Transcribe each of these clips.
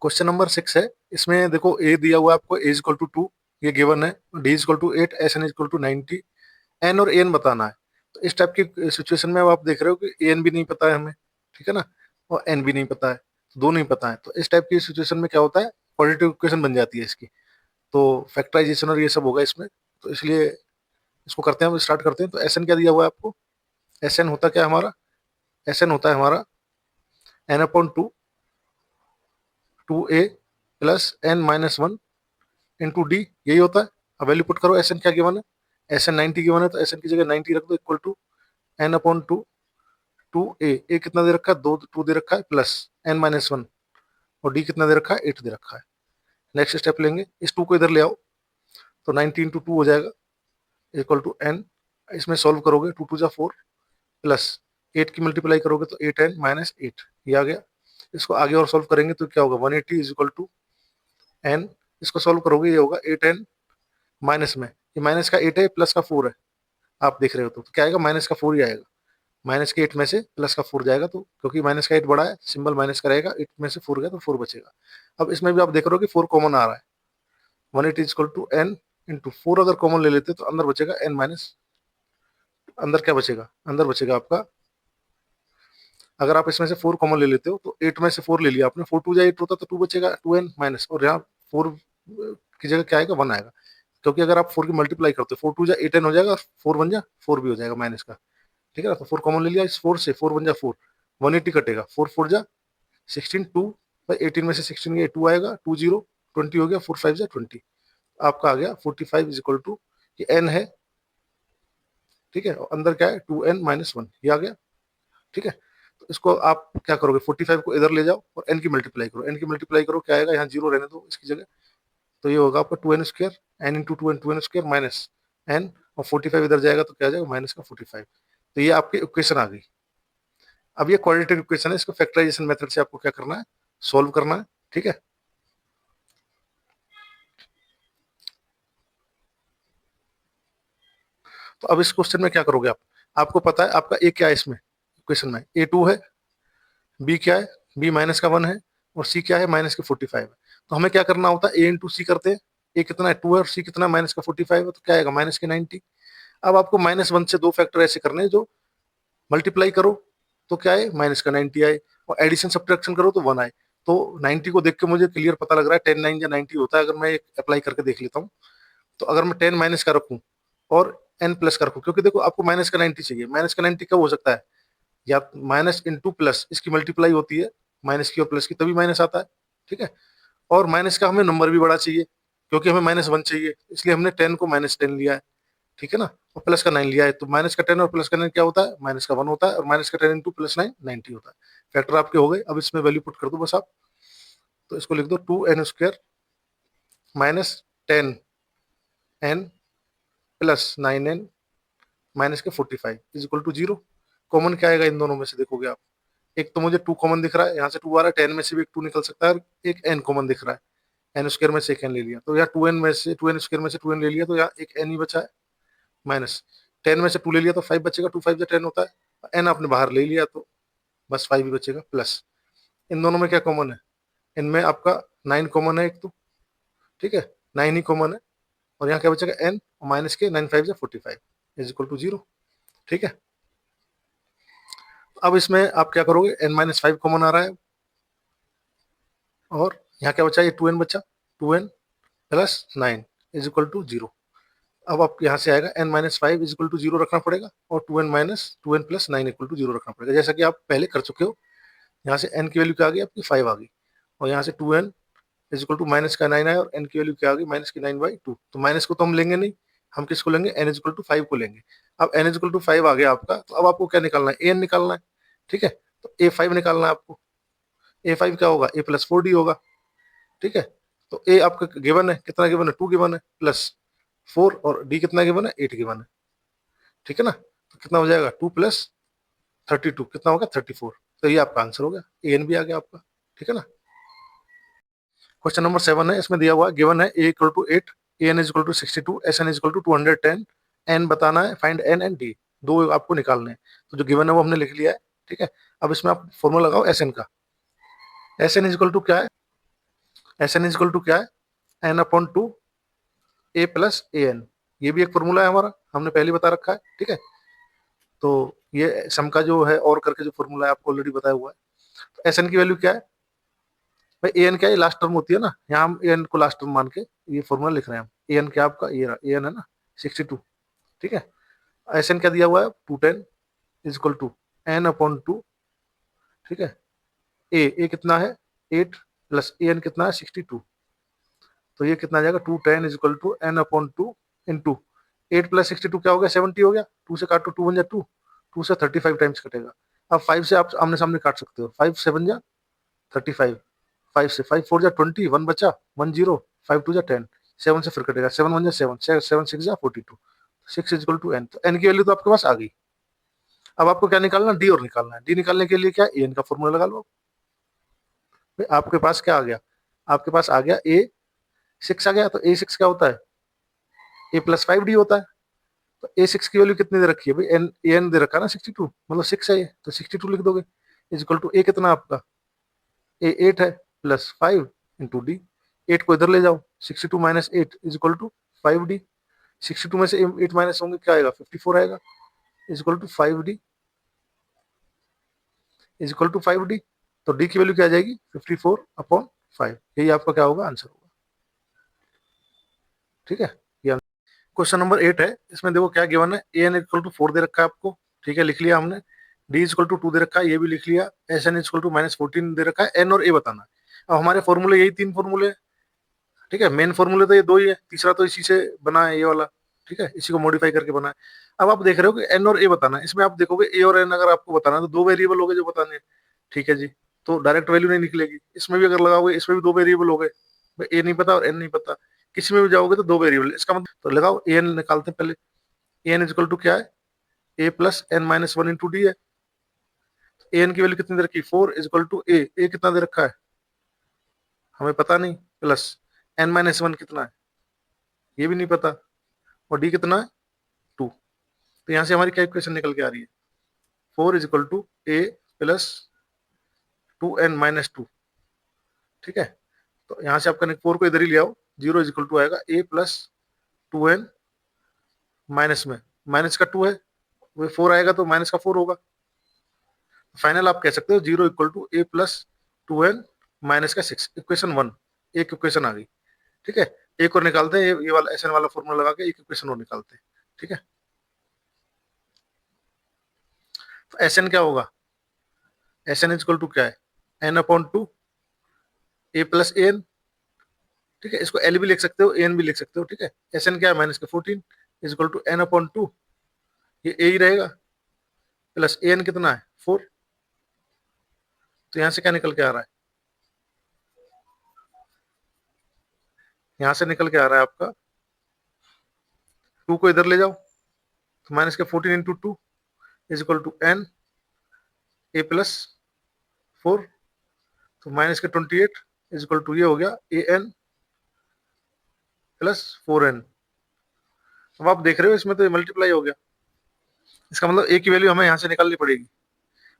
Question number 6 है। इसमें देखो ए दिया हुआ है आपको, ए इक्वल टू 2, ये गिवन है। D equal to 8, s n equal to 90, n और एन बताना है। तो इस टाइप की सिचुएशन में अब आप देख रहे हो कि एन भी नहीं पता है हमें, ठीक है ना, और एन भी नहीं पता है, तो दो नहीं पता है। तो इस टाइप की सिचुएशन में क्या होता है, क्वाड्रेटिक इक्वेशन बन जाती है इसकी। तो फैक्टराइजेशन और ये सब होगा इसमें, तो इसलिए इसको करते हैं, हम स्टार्ट करते हैं। तो एस एन क्या दिया हुआ है आपको, एस एन होता क्या है हमारा, एस एन होता है हमारा n upon two, two a plus n minus one into d, यही होता है। अब वैल्यू पुट करो, एस एन क्या गिवन है, एस एन 90 गिवन है, तो एस एन की जगह 90 रख दो, equal to n upon two, two a कितना दे रखा है, दो टू दे रखा है, प्लस एन माइनस वन, और डी कितना दे रखा है, 8 दे रखा है। नेक्स्ट स्टेप लेंगे, इस टू को इधर ले आओ, तो 90 इंटू टू हो जाएगा, इक्वल टू एन। इसमें सॉल्व करोगे, टू टू जा फोर, प्लस 8 की मल्टीप्लाई करोगे तो 8n माइनस 8, ये आ गया। इसको आगे और सॉल्व करेंगे तो क्या होगा, 180 इज इक्वल टू एन। इसको सॉल्व करोगे, ये होगा 8n माइनस में, ये माइनस का 8 है, प्लस का 4 है, आप देख रहे हो। तो क्या आएगा, माइनस का 4 ही आएगा। माइनस के 8 में से प्लस का 4 जाएगा, तो क्योंकि माइनस का 8 बड़ा है, सिंबल माइनस का रहेगा, 8 में से 4 गया तो 4 बचेगा। अब इसमें भी आप देख रहे हो कि 4 कॉमन आ रहा है, 180 is equal to n into 4, अगर कॉमन ले लेते तो अंदर बचेगा एन माइनस, अंदर क्या बचेगा, अंदर बचेगा आपका, अगर आप इसमें से 4 कॉमन ले लेते हो तो 8 में से 4 ले लिया आपने, 4 टू जा 8 होता तो 2 बचेगा, 2n माइनस, और यहाँ 4 की जगह क्या आएगा, 1 आएगा। क्योंकि अगर आप 4 की मल्टीप्लाई करते हो, 4 टू जा 8n हो जाएगा, 4 बन जा 4 भी हो जाएगा माइनस का, ठीक है ना। तो 4 कॉमन ले लिया, इस 4 से 4 बन जा 4, 180 कटेगा, 4 4 जा 16, 2 भाई 18 में से 16 गया 2 आएगा, 2 0 20 हो गया, 4 5 जा 20, आपका आ गया 45 इज इक्वल टू, ये n है, ठीक है, और अंदर क्या है, 2n माइनस 1, ये आ गया, ठीक है। तो इसको आप क्या करोगे, 45 को इधर ले जाओ और n की मल्टीप्लाई करो, n की मल्टीप्लाई करो, क्या आएगा, यहाँ जीरो रहने दो इसकी जगह, तो ये होगा आपका 2n square, n into two n square minus n, और 45 इधर जाएगा तो क्या आ जाएगा, माइनस का 45। तो ये आपकी इक्वेशन आ गई। अब ये क्वाड्रेटिक इक्वेशन है, इसको फैक्टराइजेशन मेथड से आपको क्या करना है, सोल्व करना है, ठीक है। तो अब इस क्वेश्चन में क्या करोगे आप, आपको पता है आपका ए क्या है इसमें इक्वेशन में, A2 है, बी क्या है, बी माइनस का 1 है, और सी क्या है, माइनस के 45 है। तो हमें क्या करना होता है, ए इंटू सी करते हैं, ए कितना है 2 है और सी कितना माइनस का 45 है, तो क्या आएगा, माइनस के 90। अब आपको -1 से दो फैक्टर ऐसे करने हैं जो मल्टीप्लाई करो तो क्या है, माइनस का 90 आए, और एडिशन सब्ट्रैक्शन करो तो 1 आए। तो 90 को देख के मुझे क्लियर पता लग रहा है 10 9 या 90 होता है। अगर मैं अप्लाई करके देख लेता हूँ, तो अगर मैं 10 माइनस का रखूँ और n प्लस का रखूँ, क्योंकि देखो आपको माइनस का 90 चाहिए, माइनस का 90 कब हो सकता है, या माइनस इंटू प्लस, इसकी मल्टीप्लाई होती है माइनस की और प्लस की, तभी माइनस आता है, ठीक है। और माइनस का हमें नंबर भी बड़ा चाहिए, क्योंकि हमें -1 चाहिए, इसलिए हमने 10 को -10 लिया है, ठीक है ना, और प्लस का 9 लिया है। तो माइनस का 10 और प्लस का 9 क्या होता है, माइनस का 1 होता है, और माइनस का 10 इंटू प्लस 9 90 होता है। फैक्टर आपके हो गए। अब इसमें वैल्यू पुट कर दो बस आप, तो इसको लिख दो 2n square minus 10n plus 9n minus के 45 इज इक्वल टू 0। कॉमन क्या आएगा इन दोनों में से, देखोगे आप, एक तो मुझे 2 कॉमन दिख रहा है, यहाँ से 2 आ रहा है, 10 में से भी एक 2 निकल सकता है, और एक n कॉमन दिख रहा है, n स्क्वायर में से एक n ले लिया, तो यहाँ 2n में से 2n स्क्वायर में से 2n ले लिया, तो यहाँ एक n ही बचा है, माइनस 10 में से 2 ले लिया तो 5 बचेगा, 2 5 10 होता है, n आपने बाहर ले लिया तो बस 5 ही बचेगा, प्लस इन दोनों में क्या कॉमन है, इनमें आपका 9 कॉमन है एक तो, ठीक है, 9 ही कॉमन है, और यहाँ क्या बचेगा n, माइनस के 9 5 45 इज इक्वल टू 0, ठीक है। अब इसमें आप क्या करोगे, n-5 कॉमन आ रहा है, और यहाँ क्या बचा, ये 2n बचा, 2n plus 9 is equal to 0। अब आप यहाँ से आएगा n-5 इज इक्वल टू 0 रखना पड़ेगा, और 2n प्लस 9 इक्वल टू 0 रखना पड़ेगा, जैसा कि आप पहले कर चुके हो। यहाँ से n की वैल्यू क्या आ गई आपकी, 5 आ गई, और यहाँ से 2n is equal to minus का 9 आया, और n की वैल्यू क्या आ गई, माइनस की 9/2। तो माइनस को तो हम लेंगे नहीं, हम किसको लेंगे, n इज इक्वल टू 5 को लेंगे। अब n इज इक्वल टू 5 आ गया आपका, तो अब आपको क्या निकालना है, an निकालना है, ठीक है। तो a5 निकालना है आपको, a5 क्या होगा, a प्लस 4d होगा, ठीक है। तो a आपका गिवन है, कितना गिवन है, 2 गिवन है, प्लस 4, और d कितना गिवन है, 8 गिवन है, ठीक है ना। तो कितना हो जाएगा, 2 प्लस 32 कितना होगा, 34। तो ये आपका आंसर हो गया, an भी आ गया आपका, ठीक है ना। क्वेश्चन नंबर 7 है, इसमें दिया हुआ गिवन है a equal to 8, an is equal to 62, sn is equal to 210, n बताना है, फाइंड n एंड d, दो आपको निकालने हैं। तो जो गिवन है वो हमने लिख लिया है, ठीक है। अब इसमें आप फॉर्मूला लगाओ sn का, sn इज इक्वल टू क्या है, एस एन इजकल टू क्या है, N upon to a plus A N. ये भी एक फॉर्मूला है हमारा, हमने पहले बता रखा है, ठीक है। तो ये सम का जो है और करके जो फॉर्मूला है आपको ऑलरेडी बताया हुआ है। तो एस एन की वैल्यू क्या है भाई, ए एन क्या है, लास्ट टर्म होती है ना, यहाँ हम ए एन को लास्ट टर्म मान के ये फॉर्मूला लिख रहे हैं हम। ए एन क्या आपका, ये रहा ए एन है ना 62, ठीक है। एस एन क्या दिया हुआ है 210 is equal to n upon two, ठीक है। ए कितना है 8 प्लस ए एन कितना है 62, तो ये कितना आ जाएगा 210 is equal to n upon two into 8 plus 62 क्या हो गया 70 हो गया, 2 से काटो 2 बन जा 2, 2 से 35 टाइम्स कटेगा। अब 5 से आप आमने सामने काट सकते हो, 5 7 जा 35, 5 से 5 4 जा 20, 1 बचा 1 0, 5 2 जा 10, 7 से फिर कटेगा 7 1 जा 7, 7 6 जा 42, 6 इजक्वल टू एन। तो एन की वैल्यू तो आपके पास आ गई। अब आपको क्या निकालना, डी और निकालना है। डी निकालने के लिए क्या, ए एन का फॉर्मूला लगा लो। भाई आपके पास क्या आ गया, आपके पास आ गया ए 6 आ गया, तो ए 6 क्या होता है, ए प्लस 5 डी होता है। तो ए 6 की वैल्यू कितनी दे रखी है भाई, एन ए एन दे रखा है ना 62, मतलब 6 है ये, तो 62 लिख दोगे इजक्वल टू ए कितना आपका, ए 8 है प्लस 5 इंटू डी। 8 को इधर ले जाओ, 62 माइनस 8 इजक्वल टू 5 डी। 62 में से 8 माइनस होंगे क्या आएगा 54 आएगा is equal to 5 d, is equal to 5 d. तो डी की वैल्यू क्या आ जाएगी 54 अपॉन 5, यही आपका क्या होगा आंसर होगा, ठीक है। ये क्वेश्चन नंबर 8 है, इसमें देखो क्या गिवन है, ए एन इक्वल टू 4 दे रखा है आपको, ठीक है, लिख लिया हमने। डी इक्वल टू 2 दे रखा है, ये भी लिख लिया। S n equal to minus 14 दे रखा है, एन और ए बताना है। अब हमारे फॉर्मूले यही 3 फॉर्मूले हैं, ठीक है। मेन फॉर्मूले तो ये 2 ही है, तीसरा तो इसी से बना है ये वाला, ठीक है, इसी को मॉडिफाई करके बना है। अब आप देख रहे हो कि एन और ए बताना है, इसमें आप देखोगे ए और एन अगर आपको बताना है तो 2 वेरिएबल हो गए जो बताने हैं, ठीक है जी। तो डायरेक्ट वैल्यू नहीं निकलेगी। इसमें भी अगर लगाओगे, इसमें भी 2 वेरिएबल हो गए, ए नहीं पता और एन नहीं पता, किसी में भी जाओगे तो 2 वेरिएबल, इसका मतलब तो लगाओ ए एन निकालते हैं पहले। ए एन इक्वल टू क्या है, a plus n minus 1 into d है। ए एन की वैल्यू कितनी दे रखी है 4 इक्वल टू ए कितना दे रखा है हमें पता नहीं, प्लस एन माइनस 1 कितना है ये भी नहीं पता, और डी कितना है 2। तो यहाँ से हमारी क्या इक्वेशन निकल के आ रही है, 4 is equal to a plus 2n-2, ठीक है। तो यहाँ से आपका 4 को इधर ही ले आओ, 0 इज इक्वल टू आएगा ए प्लस 2n माइनस में, माइनस का 2 है, वो 4 आएगा तो माइनस का 4 होगा। फाइनल आप कह सकते हो 0 equal to a plus 2n minus का 6, इक्वेशन 1, एक इक्वेशन आ गई, ठीक है। एक और निकालते हैं, ये वाला एस एन वाला फॉर्मूला लगा के एक इक्वेशन और निकालते हैं, ठीक है। तो एस एन क्या होगा, एस एन इक्वल टू क्या है, N upon to a plus A N, ठीक है। इसको एल भी लिख सकते हो, ए एन भी लिख सकते हो, ठीक है। एस एन क्या है माइनस का 14 is equal to n upon two, ये ए ही रहेगा, प्लस ए एन कितना है 4। तो यहाँ से क्या निकल के आ रहा है, यहाँ से निकल के आ रहा है आपका 2 को इधर ले जाओ, तो माइनस के 14 into 2 is equal to n a plus 4, तो माइनस के 28 इज इक्वल टू ये हो गया ए एन प्लस 4n। अब आप देख रहे हो इसमें तो मल्टीप्लाई हो गया, इसका मतलब ए की वैल्यू हमें यहाँ से निकालनी पड़ेगी,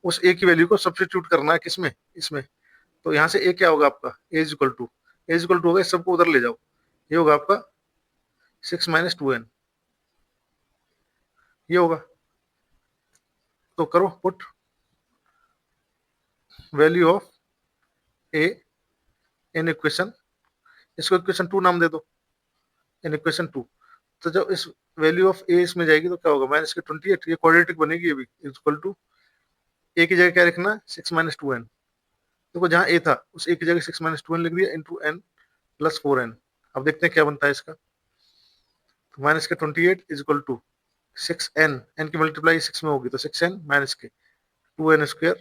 उस ए की वैल्यू को सब्स्टिट्यूट करना है किसमें, इसमें। तो यहाँ से ए क्या होगा आपका, ए इज इक्वल टू होगा, इस सबको उधर ले जाओ, ये होगा आपका 6-2n, ये होगा। तो करो put value of A in equation, इसको इक्वेशन 2 नाम दे दो, इन इक्वेशन 2। तो जब इस वैल्यू ऑफ ए इसमें जाएगी तो क्या होगा माइनस के 28, ये क्वाड्रेटिक बनेगी, ये भी इक्वल टू ए की जगह क्या लिखना 6-2n। देखो जहां ए था उस ए की जगह 6-2n लिख दिया इंटू एन प्लस 4n। अब देखते हैं क्या बनता है इसका, तो माइनस के 28 is equal to 6n, n की मल्टीप्लाई 6 में होगी तो 6n माइनस के 2n स्क्वायर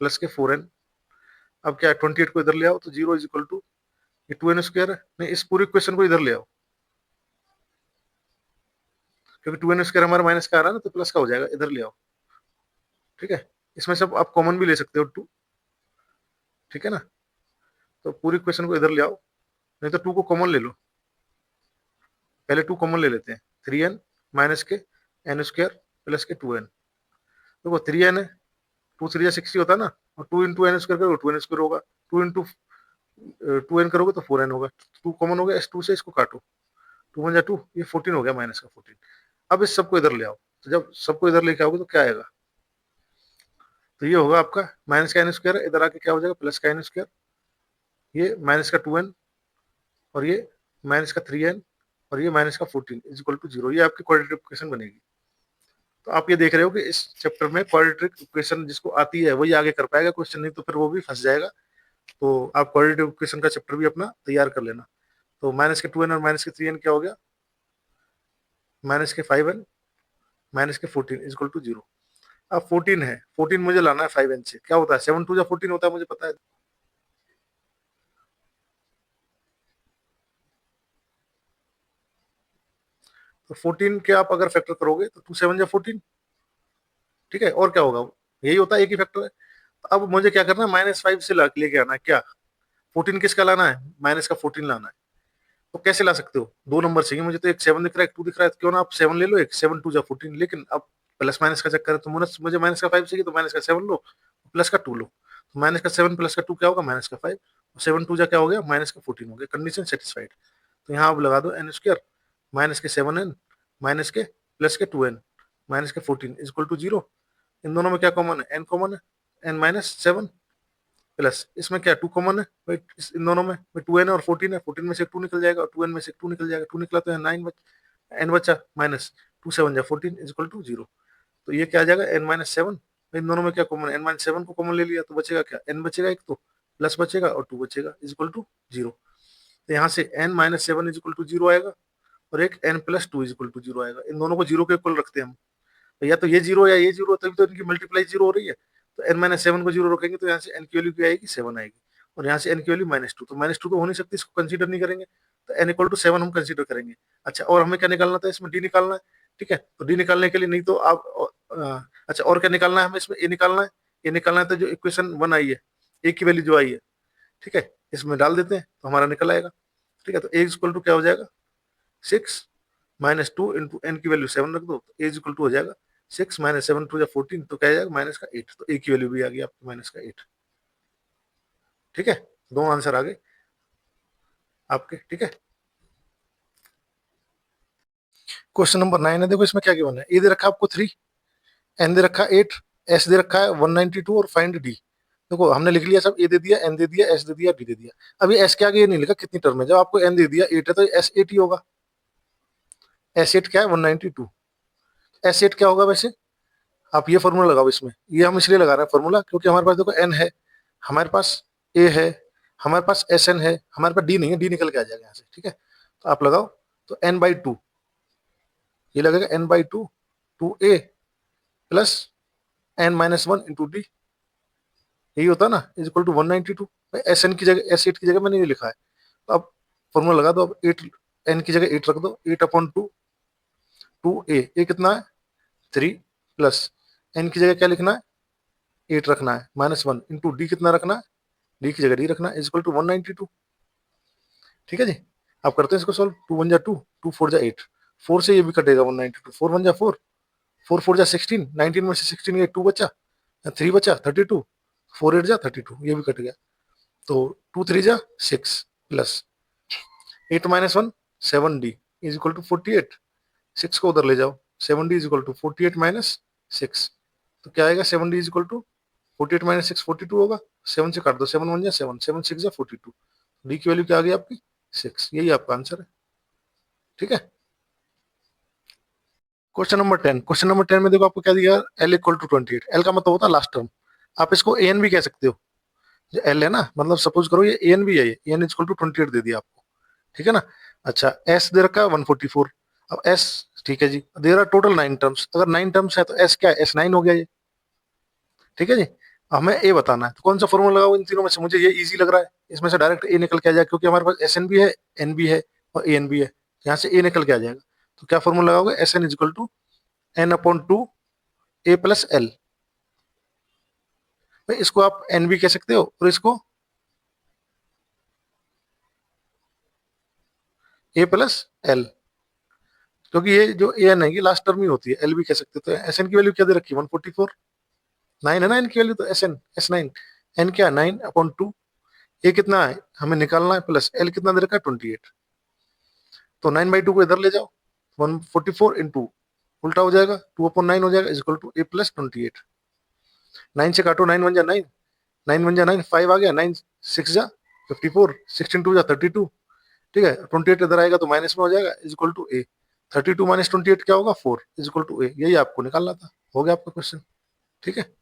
प्लस के 4n। अब क्या है 28 को इधर ले आओ तो 0 इज इक्वल टू ये 2n स्क्वायर है, नहीं इस पूरी इक्वेशन को इधर ले आओ, क्योंकि 2n स्क्वायर हमारा माइनस का आ रहा है ना, तो प्लस का हो जाएगा, इधर ले आओ, ठीक है। इसमें सब आप कॉमन भी ले सकते हो 2, ठीक है ना। तो पूरी इक्वेशन को इधर ले आओ, नहीं तो 2 को कॉमन ले लो, पहले 2 कॉमन ले लेते हैं, 3n माइनस के n स्क्वायर प्लस के 2n। देखो 3n है, 2 3 6 होता है ना, और 2 इंटू एन स्क्वायर करो 2n स्क्वायर होगा, 2 इंटू 2n करोगे तो 4n होगा, 2 कॉमन हो गया, S2 से इसको काटो, 2 1 जा 2, ये 14 हो गया माइनस का 14। अब इस सबको इधर ले आओ, तो जब सबको इधर लेके आओगे तो क्या आएगा, तो ये होगा आपका माइनस का एन स्क्वायर, इधर आके क्या हो जाएगा प्लस का एन स्क्वायर, ये माइनस का 2n और ये माइनस का 3n और ये माइनस का 14 इज इक्वल टू 0। ये आपकी क्वाड्रेटिक इक्वेशन बनेगी। तो आप ये देख रहे हो कि इस चैप्टर में क्वाड्रेटिक इक्वेशन जिसको आती है वही आगे कर पाएगा क्वेश्चन, नहीं तो फिर वो भी फंस जाएगा। तो आप क्वाड्रेटिक इक्वेशन का चैप्टर भी अपना तैयार कर लेना। तो माइनस के 2n और माइनस के 3n क्या हो गया, माइनस के 5n माइनस के 14 इज इक्वल टू 0। अब 14 है, 14 मुझे लाना है 5n से, क्या होता है 7 2 जा 14 होता है, मुझे पता है। तो 14 के आप अगर फैक्टर करोगे तो 2 7 जा 14, ठीक है, और क्या होगा, यही होता है, एक ही फैक्टर है। तो अब मुझे क्या करना है, -5 से लेके आना है क्या, 14 किसका लाना है, माइनस का 14 लाना है। तो कैसे ला सकते हो, दो नंबर चाहिए मुझे, तो एक 7 दिख रहा है एक 2 दिख रहा है, तो क्यों ना आप 7 ले लो, एक 7 2 जा 14। लेकिन अब प्लस माइनस का चक्कर है, तो मुझे माइनस का 5 चाहिए, तो माइनस का 7 लो, प्लस का 2 लो। तो माइनस का 7 प्लस का 2 क्या होगा, माइनस का 5, 7 2 जा क्या हो गया, माइनस का 14 हो गया, कंडीशन सेटिस्फाइड। तो यहाँ आप लगा दो एन स्क्वायर माइनस के 7n माइनस के प्लस के 2n माइनस के 14 इज इक्वल टू 0। इन दोनों में क्या कॉमन है, एन कॉमन है, n-7 प्लस इसमें क्या 2 कॉमन है भाई, इन दोनों में 2n और 14 है, 14 में से 2 निकल जाएगा और 2n में से 2 निकल जाएगा, 2 निकला तो 9 n बचा, माइनस 2 7 जा 14 इज इक्वल टू 0। तो ये क्या आ जाएगा n-7, इन दोनों में क्या कॉमन है, n-7 को कॉमन ले लिया तो बचेगा क्या, n बचेगा एक, तो प्लस बचेगा और 2 बचेगा इज इक्वल टू 0। तो यहाँ से n-7 इज इक्वल टू 0 आएगा और एक n+2 इज इक्वल टू 0 आएगा। इन दोनों को 0 के इक्वल रखते हैं हम, तो या तो ये 0 या ये 0, तभी तो इनकी मल्टीप्लाई 0 हो रही है। तो n-7 को 0 रखेंगे तो यहाँ से n की वैल्यू क्या आएगी, 7 आएगी, और यहाँ से n की वैल्यू -2, तो -2 तो हो नहीं सकती, इसको कंसीडर नहीं करेंगे, तो n इक्वल टू 7 हम कंसीडर करेंगे। अच्छा, और हमें क्या निकालना था, इसमें d निकालना है, ठीक है, तो d निकालने के लिए नहीं तो आप अच्छा और क्या निकालना है हमें, इसमें a निकालना है, a निकालना है, तो जो इक्वेशन 1 आई है, a की वैल्यू जो आई है, ठीक है, इसमें डाल देते हैं तो हमारा निकल आएगा, ठीक है। तो a इक्वल टू क्या हो जाएगा, 6 -2 इंटू एन की वैल्यू 7 रख दो, तो एज इक्वल टू हो जाएगा 6 -7 2 14, तो क्या जाएगा माइनस का 8, तो ए की वैल्यू भी आ गई आपकी माइनस का 8, ठीक है। दो आंसर आ गए आपके, ठीक है। क्वेश्चन नंबर 9 है, देखो इसमें क्या गिवन है, ए दे रखा है आपको 3, एन दे रखा है 8, एस दे रखा है 192 और फाइंड डी। देखो हमने लिख लिया सब, ए दे दिया, एन दे दिया, एस दे दिया, डी दे दिया। अभी एस के आगे ये नहीं लिखा कितनी टर्म है, जब आपको एन दे दिया 8 है तो एस 8 ही होगा। एस 8 क्या है 192, एस 8 क्या होगा वैसे, आप ये फॉर्मूला लगाओ इसमें, ये हम इसलिए लगा रहे हैं फॉर्मूला क्योंकि हमारे पास देखो एन है, हमारे पास ए है, हमारे पास एस एन है, हमारे पास डी नहीं है, डी निकल के आ जाएगा यहाँ से, ठीक है। तो आप लगाओ, तो n/2, ये लगेगा n/2 2a plus n-1 into d, यही होता है ना, is equal to 192। S n की जगह एस 8 की जगह मैंने ये लिखा है, तो अब फॉर्मूला लगा दो, अब 8 एन की जगह 8 रख दो, 8/2 2a, कितना है 3 प्लस एन की जगह क्या लिखना है 8 रखना है, -1 इंटू डी कितना रखना है, डी की जगह डी रखना है, इज इक्वल टू 192, ठीक है जी। आप करते हैं इसको सॉल्व, 2 1 जा 2, 2 4 जा 8, 4 से ये भी कटेगा 192, 4 1 जा 4, 4 4 जा 16, 19 में से 16 8 2 बचा, 3 बचा 32, 4 8 जा 32, ये भी कट गया। तो 2 3 जा 6 plus 8 -1 7 d is equal to 48, 6 को उधर ले जाओ, 7 d is equal to 48 minus 6, तो क्या आएगा 7 d is equal to 48 minus 6 42 होगा, 7 से काट दो, 7 1 जा 7, 7 6 जा 42, डी की वैल्यू क्या आ गई आपकी 6, यही आपका आंसर है, ठीक है। क्वेश्चन नंबर 10 में देखो आपको क्या दिया, एल इक्वल टू 28, एल का मतलब होता है लास्ट टर्म, आप इसको ए एन भी कह सकते हो, जो एल है ना, मतलब सपोज करो ये ए एन भी है, ये ए एन इक्वल टू 28 दे दिया आपको, ठीक है ना। अच्छा एस दे रखा है 144, अब एस, ठीक है जी, दे रहा टोटल 9 टर्म्स, अगर 9 टर्म्स है तो एस क्या है, एस 9 हो गया ये, ठीक है जी। हमें ए बताना है, तो कौन सा फॉर्मूला लगाओ इन तीनों में से, मुझे ये इजी लग रहा है, इसमें से डायरेक्ट ए निकल के आ जाए, क्योंकि हमारे पास एस एन भी है, एन भी है और ए एन भी है, यहाँ से ए निकल के आ जाएगा। तो क्या फॉर्मूला लगाओगे, s n is equal to n/2 a plus l, इसको आप एन भी कह सकते हो और इसको ए प्लस एल, क्योंकि ये जो ए एन है ये लास्ट टर्म ही होती है, एल भी कह सकते हो। तो एस एन की वैल्यू क्या दे रखी है 144, 9 है ना एन की वैल्यू, तो एस एन S9, एन क्या 9/2 ए कितना है हमें निकालना है, प्लस एल कितना दे रखा है 28। तो 9/2 को इधर ले जाओ, 144 इंटू उल्टा हो जाएगा 2/9 हो जाएगा, इक्वल टू ए प्लस 28। 9 से काटो, 9 1 जा 9, 9 1 जा 9, 5 आ गया, 9 6 जा 54, 16 2 जा 32। ठीक है, 28 इधर आएगा तो माइनस में हो जाएगा, इक्वल टू ए। 32 माइनस 28 क्या होगा, 4, इक्वल टू ए। यही आपको निकालना था, हो गया आपका क्वेश्चन। ठीक है।